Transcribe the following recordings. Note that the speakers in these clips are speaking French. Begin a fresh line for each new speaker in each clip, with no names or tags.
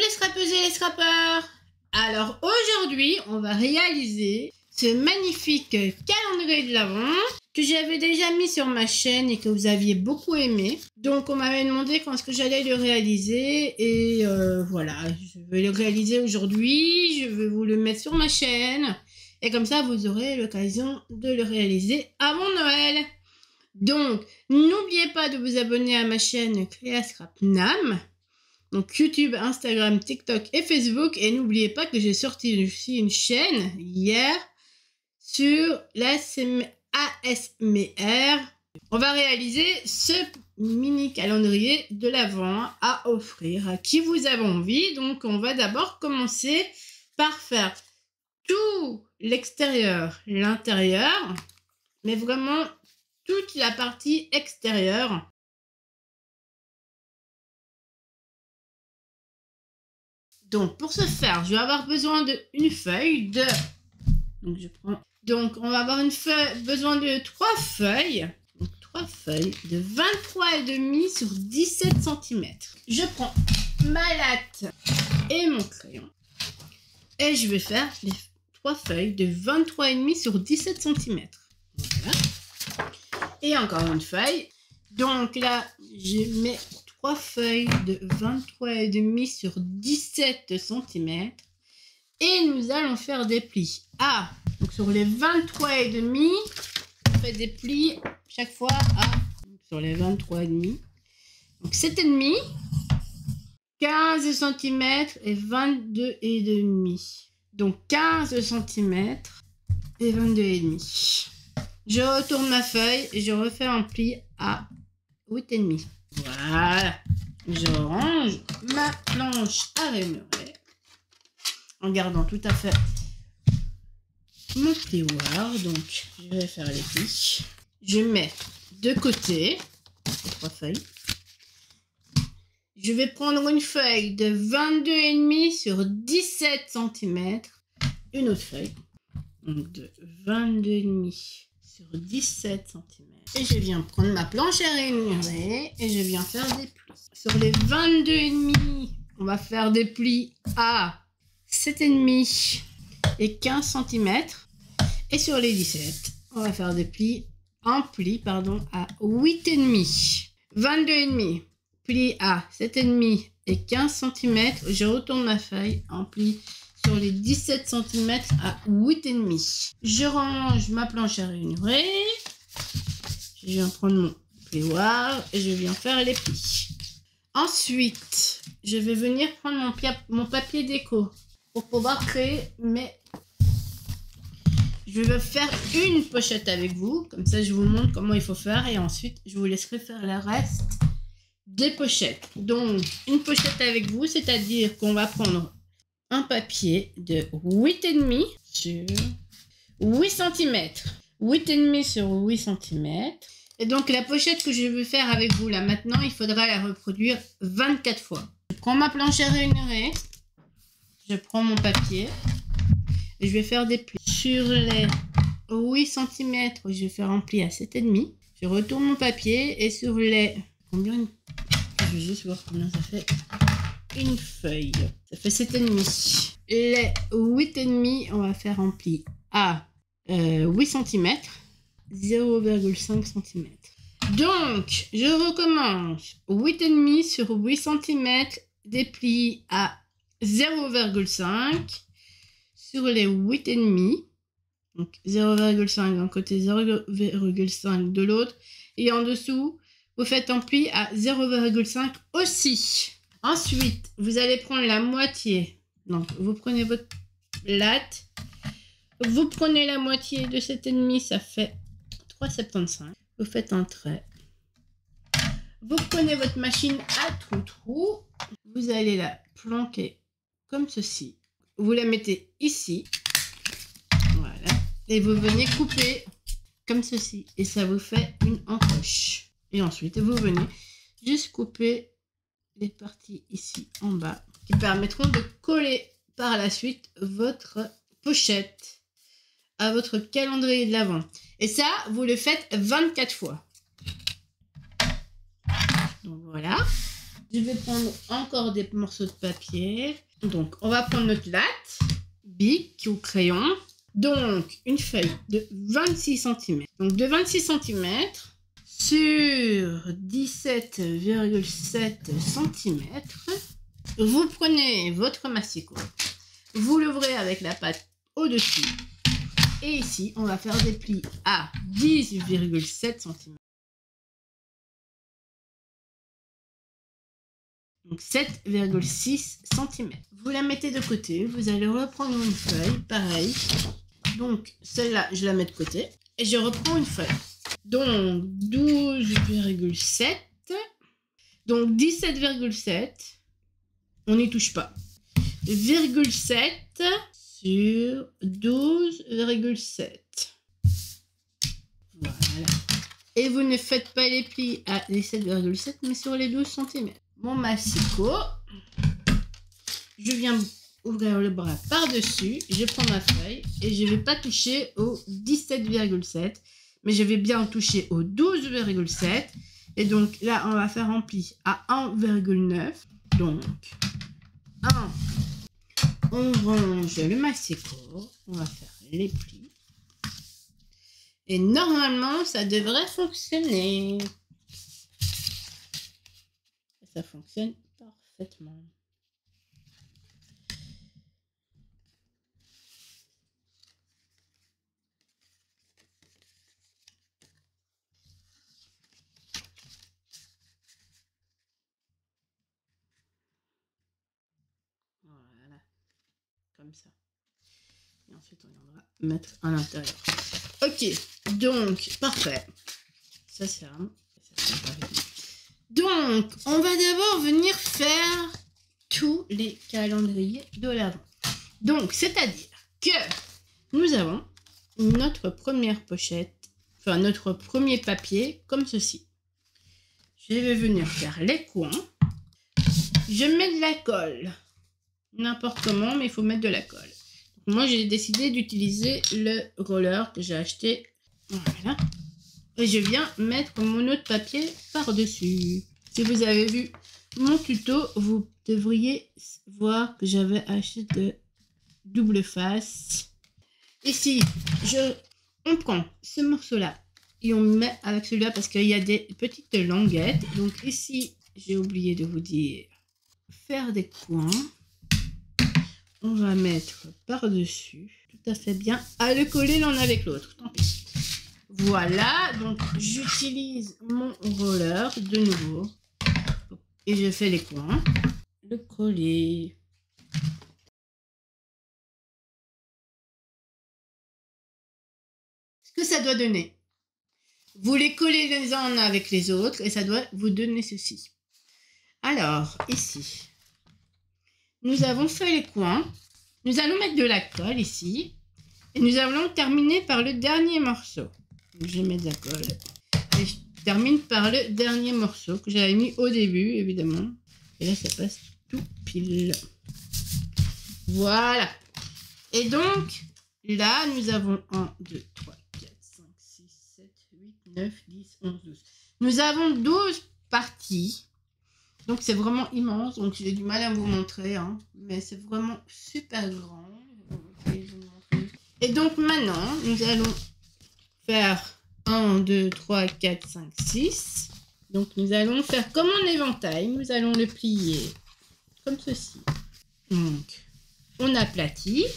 les scrapeuses et les scrapeurs. Alors aujourd'hui, on va réaliser ce magnifique calendrier de l'Avent que j'avais déjà mis sur ma chaîne et que vous aviez beaucoup aimé. Donc on m'avait demandé quand est-ce que j'allais le réaliser et voilà, je vais le réaliser aujourd'hui. Je vais vous le mettre sur ma chaîne et comme ça vous aurez l'occasion de le réaliser avant Noël. Donc n'oubliez pas de vous abonner à ma chaîne Cléa Scrapnam. Donc YouTube, Instagram, TikTok et Facebook. Et n'oubliez pas que j'ai sorti aussi une chaîne hier sur l'ASMR. On va réaliser ce mini calendrier de l'Avent à offrir à qui vous avez envie. Donc on va d'abord commencer par faire tout l'extérieur, l'intérieur, mais vraiment toute la partie extérieure. Donc, pour ce faire, je vais avoir besoin d'une feuille de... Donc, on va avoir besoin de 3 feuilles. Donc, 3 feuilles de 23,5 sur 17 cm. Je prends ma latte et mon crayon. Et je vais faire les 3 feuilles de 23,5 sur 17 cm. Voilà. Et encore une feuille. Donc là, je mets 3 feuilles de 23,5 sur 17 cm. Et nous allons faire des plis. Donc sur les 23,5, on fait des plis chaque fois sur les 23,5. Donc 7,5, 15 cm et 22,5. Donc 15 cm et 22,5. Je retourne ma feuille et je refais un pli à 8,5. Voilà. Je range ma planche à rémunérer en gardant tout à fait mon plioir. Donc, je vais faire les plis. Je mets de côté les 3 feuilles. Je vais prendre une feuille de 22,5 sur 17 cm. Une autre feuille. Donc, de 22,5 sur 17 cm. Et je viens prendre ma planche à ranurer et je viens faire des plis. Sur les 22,5, on va faire des plis à 7,5 et 15 cm. Et sur les 17, on va faire des plis à 8,5. 22,5, plis à 7,5 et 15 cm. Je retourne ma feuille en pli sur les 17 cm à 8,5. Je range ma planche à ranurer. Je viens prendre mon plioir et je viens faire les plis. Ensuite, je vais venir prendre mon papier déco pour pouvoir créer mes... Je vais faire une pochette avec vous. Comme ça, je vous montre comment il faut faire. Et ensuite, je vous laisserai faire le reste des pochettes. Donc, une pochette avec vous, c'est-à-dire qu'on va prendre un papier de 8,5 sur 8 cm. 8,5 sur 8 cm. Et donc, la pochette que je veux faire avec vous, là, maintenant, il faudra la reproduire 24 fois. Je prends ma planche à ranurer. Je prends mon papier. Et je vais faire des plis. Sur les 8 cm, je vais faire un pli à 7,5. Je retourne mon papier. Et sur les... Combien? Je vais juste voir combien ça fait. Une feuille. Ça fait 7,5. Les 8,5, on va faire un pli à 8 cm. 0,5 cm. Donc, je recommence. 8,5 sur 8 cm. Des plis à 0,5 sur les 8,5. Donc, 0,5 d'un côté, 0,5 de l'autre. Et en dessous, vous faites un pli à 0,5 aussi. Ensuite, vous allez prendre la moitié. Donc, vous prenez votre latte. Vous prenez la moitié de 7,5, ça fait 3,75. Vous faites un trait. Vous prenez votre machine à trou-trou. Vous allez la planquer comme ceci. Vous la mettez ici. Voilà. Et vous venez couper comme ceci. Et ça vous fait une encoche. Et ensuite, vous venez juste couper les parties ici en bas qui permettront de coller par la suite votre pochette à votre calendrier de l'Avent. Et ça, vous le faites 24 fois. Donc voilà. Je vais prendre encore des morceaux de papier. Donc, on va prendre notre latte, bic ou crayon. Donc, une feuille de 26 cm. Donc, de 26 cm sur 17,7 cm. Vous prenez votre massicot. Vous l'ouvrez avec la pâte au-dessus. Et ici, on va faire des plis à 10,7 cm. Donc 7,6 cm. Vous la mettez de côté. Vous allez reprendre une feuille, pareil. Donc celle-là, je la mets de côté. Et je reprends une feuille. Donc 12,7. Donc 17,7. On n'y touche pas. 0,7 sur 12,7. Voilà. Et vous ne faites pas les plis à les 7,7 mais sur les 12 cm. Mon massicot. Je viens ouvrir le bras par-dessus. Je prends ma feuille et je ne vais pas toucher au 17,7 mais je vais bien toucher au 12,7. Et donc là, on va faire un pli à 1,9. Donc 1. On range le massicot. On va faire les plis. Et normalement, ça devrait fonctionner. Ça fonctionne parfaitement. Voilà. Comme ça. Et ensuite, on viendra mettre à l'intérieur. Ok. Donc, parfait. Ça, c'est un. Donc, on va d'abord venir faire tous les calendriers de l'Avent. Donc, c'est-à-dire que nous avons notre première pochette, enfin notre premier papier, comme ceci. Je vais venir faire les coins. Je mets de la colle. N'importe comment, mais il faut mettre de la colle. Donc, moi, j'ai décidé d'utiliser le roller que j'ai acheté. Voilà. Et je viens mettre mon autre papier par-dessus. Si vous avez vu mon tuto, vous devriez voir que j'avais acheté de double face. Ici, on prend ce morceau-là et on met avec celui-là parce qu'il y a des petites languettes. Donc ici, j'ai oublié de vous dire, faire des coins. On va mettre par-dessus, tout à fait bien, à le coller l'un avec l'autre. Tant pis. Voilà, donc j'utilise mon roller de nouveau et je fais les coins, le coller. Ce que ça doit donner, vous les collez les uns avec les autres et ça doit vous donner ceci. Alors, ici, nous avons fait les coins, nous allons mettre de la colle ici et nous allons terminer par le dernier morceau. Je mets de la colle et je termine par le dernier morceau que j'avais mis au début, évidemment. Et là, ça passe tout pile. Voilà. Et donc, là, nous avons 1, 2, 3, 4, 5, 6, 7, 8, 9, 10, 11, 12. Nous avons 12 parties. Donc, c'est vraiment immense. Donc, j'ai du mal à vous montrer. Hein, mais c'est vraiment super grand. Et donc, maintenant, nous allons faire 1, 2, 3, 4, 5, 6. Donc, nous allons faire comme un éventail. Nous allons le plier comme ceci. Donc, on aplatit.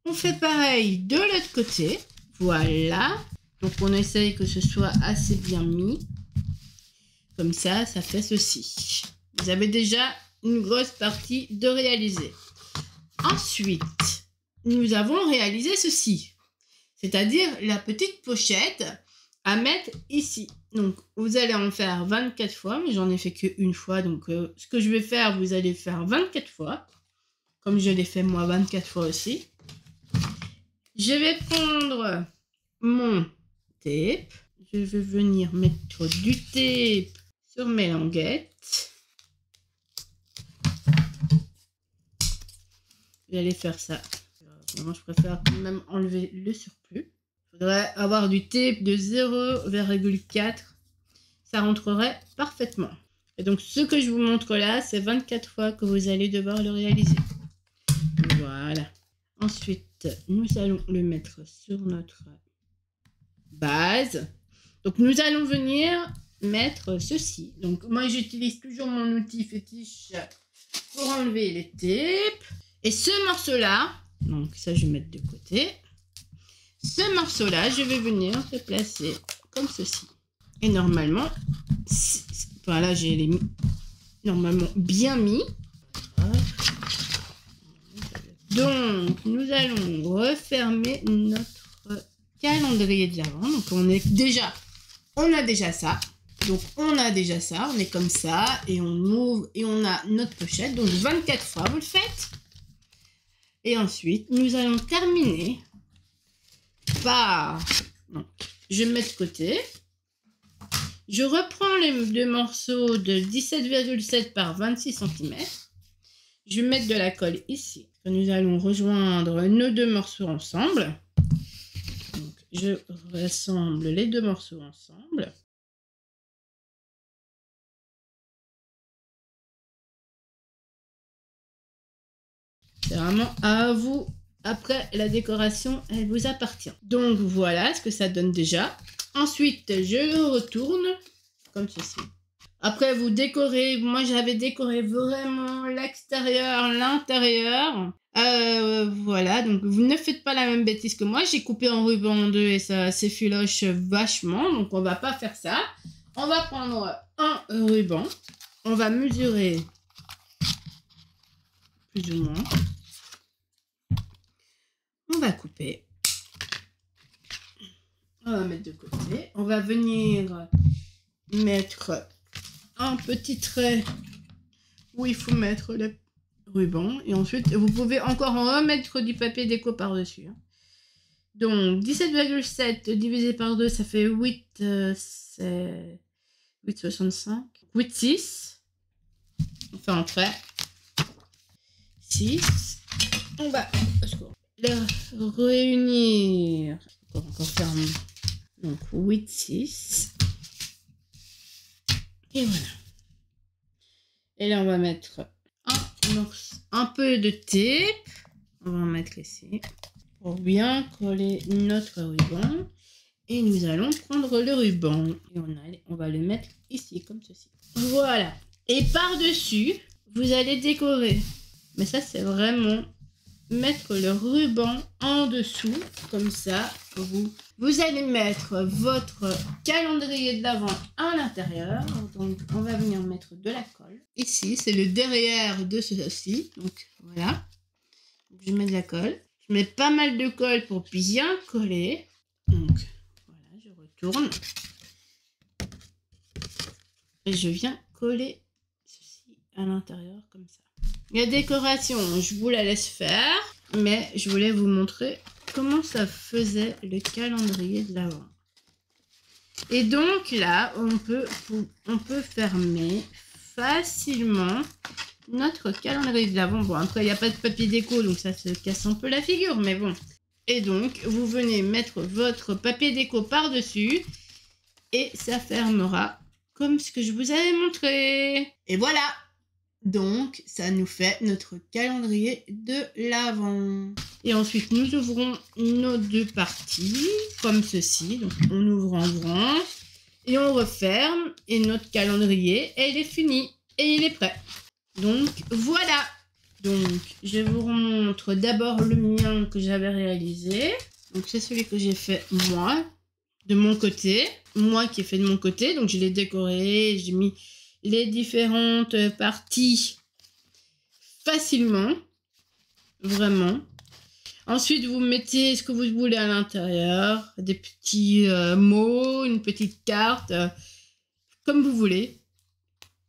On fait pareil de l'autre côté. Voilà. Donc, on essaye que ce soit assez bien mis. Comme ça, ça fait ceci. Vous avez déjà une grosse partie de réaliser. Ensuite, nous avons réalisé ceci. C'est-à-dire la petite pochette à mettre ici. Donc, vous allez en faire 24 fois, mais j'en ai fait qu'une fois. Donc, ce que je vais faire, vous allez faire 24 fois. Comme je l'ai fait moi 24 fois aussi. Je vais prendre mon tape. Je vais venir mettre du tape sur mes languettes. Je vais aller faire ça. Moi, je préfère quand même enlever le surplus. Il faudrait avoir du tape de 0,4. Ça rentrerait parfaitement. Et donc, ce que je vous montre là, c'est 24 fois que vous allez devoir le réaliser. Voilà. Ensuite, nous allons le mettre sur notre base. Donc, nous allons venir mettre ceci. Donc, moi, j'utilise toujours mon outil fétiche pour enlever les tapes. Et ce morceau-là, donc ça, je vais mettre de côté. Ce morceau-là, je vais venir le placer comme ceci. Et normalement, voilà, j'ai les normalement bien mis. Donc, nous allons refermer notre calendrier de l'Avent. Donc, on a déjà ça. Donc, on a déjà ça. On est comme ça. Et on ouvre et on a notre pochette. Donc, 24 fois, vous le faites. Et ensuite, nous allons terminer par... Donc, je mets de côté. Je reprends les deux morceaux de 17,7 par 26 cm. Je vais mettre de la colle ici. Nous allons rejoindre nos deux morceaux ensemble. Donc, je rassemble les deux morceaux ensemble. C'est vraiment à vous. Après, la décoration, elle vous appartient. Donc, voilà ce que ça donne déjà. Ensuite, je le retourne comme ceci. Après, vous décorez. Moi, j'avais décoré vraiment l'extérieur, l'intérieur. Voilà, donc vous ne faites pas la même bêtise que moi. J'ai coupé en ruban en deux et ça s'effiloche vachement. Donc, on va pas faire ça. On va prendre un ruban. On va mesurer plus ou moins. On va couper. On va mettre de côté. On va venir mettre un petit trait où il faut mettre le ruban. Et ensuite, vous pouvez encore remettre du papier déco par-dessus. Donc, 17,7 divisé par 2, ça fait 8, c'est 8,65. 8,6. On fait un trait. 6. On va les réunir. Encore faire donc 8, 6. Et voilà. Et là, on va mettre un peu de tape. On va en mettre ici pour bien coller notre ruban. Et nous allons prendre le ruban et on va le mettre ici comme ceci. Voilà. Et par-dessus, vous allez décorer. Mais ça, c'est vraiment mettre le ruban en dessous, comme ça, vous allez mettre votre calendrier de l'Avent à l'intérieur. Donc, on va venir mettre de la colle. Ici, c'est le derrière de ceci. Donc, voilà. Je mets de la colle. Je mets pas mal de colle pour bien coller. Donc, voilà, je retourne. Et je viens coller ceci à l'intérieur, comme ça. La décoration, je vous la laisse faire, mais je voulais vous montrer comment ça faisait le calendrier de l'Avent. Et donc là, on peut fermer facilement notre calendrier de l'Avent. Bon, après, il n'y a pas de papier déco, donc ça se casse un peu la figure, mais bon. Et donc, vous venez mettre votre papier déco par-dessus et ça fermera comme ce que je vous avais montré. Et voilà! Donc, ça nous fait notre calendrier de l'Avent. Et ensuite, nous ouvrons nos deux parties, comme ceci. Donc, on ouvre en branche et on referme. Et notre calendrier, il est fini. Et il est prêt. Donc, voilà. Donc, je vous remontre d'abord le mien que j'avais réalisé. Donc, c'est celui que j'ai fait moi, de mon côté. Moi qui ai fait de mon côté. Donc, je l'ai décoré, j'ai mis les différentes parties facilement, vraiment. Ensuite, vous mettez ce que vous voulez à l'intérieur, des petits mots, une petite carte, comme vous voulez.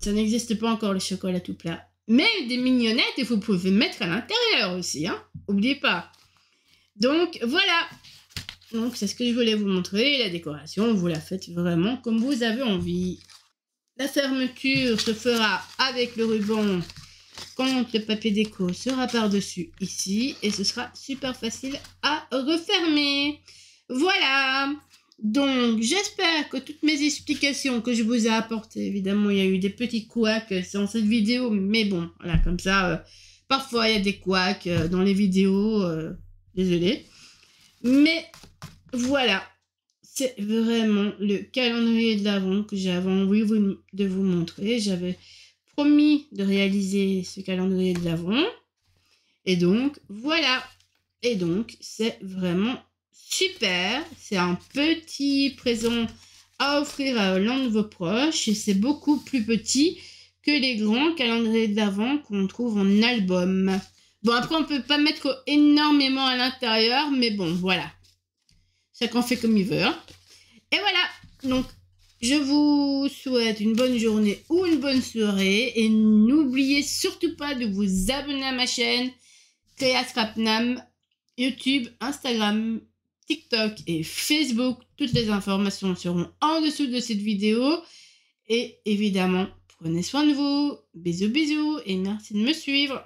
Ça n'existe pas encore le chocolat tout plat, mais des mignonnettes, vous pouvez mettre à l'intérieur aussi, hein. N'oubliez pas. Donc voilà. Donc c'est ce que je voulais vous montrer. La décoration, vous la faites vraiment comme vous avez envie. La fermeture se fera avec le ruban quand le papier déco sera par-dessus ici. Et ce sera super facile à refermer. Voilà. Donc, j'espère que toutes mes explications que je vous ai apportées, évidemment, il y a eu des petits couacs dans cette vidéo, mais bon, voilà, comme ça, parfois il y a des couacs dans les vidéos, désolé. Mais voilà, c'est vraiment le calendrier de l'Avent que j'avais envie de vous montrer. J'avais promis de réaliser ce calendrier de l'Avent. Et donc, voilà. Et donc, c'est vraiment super. C'est un petit présent à offrir à l'un de vos proches. Et c'est beaucoup plus petit que les grands calendriers de l'Avent qu'on trouve en album. Bon, après, on ne peut pas mettre énormément à l'intérieur, mais bon, voilà. Chacun fait comme il veut. Hein. Et voilà. Donc, je vous souhaite une bonne journée ou une bonne soirée. Et n'oubliez surtout pas de vous abonner à ma chaîne Cléa Scrapnam, YouTube, Instagram, TikTok et Facebook. Toutes les informations seront en dessous de cette vidéo. Et évidemment, prenez soin de vous. Bisous, bisous et merci de me suivre.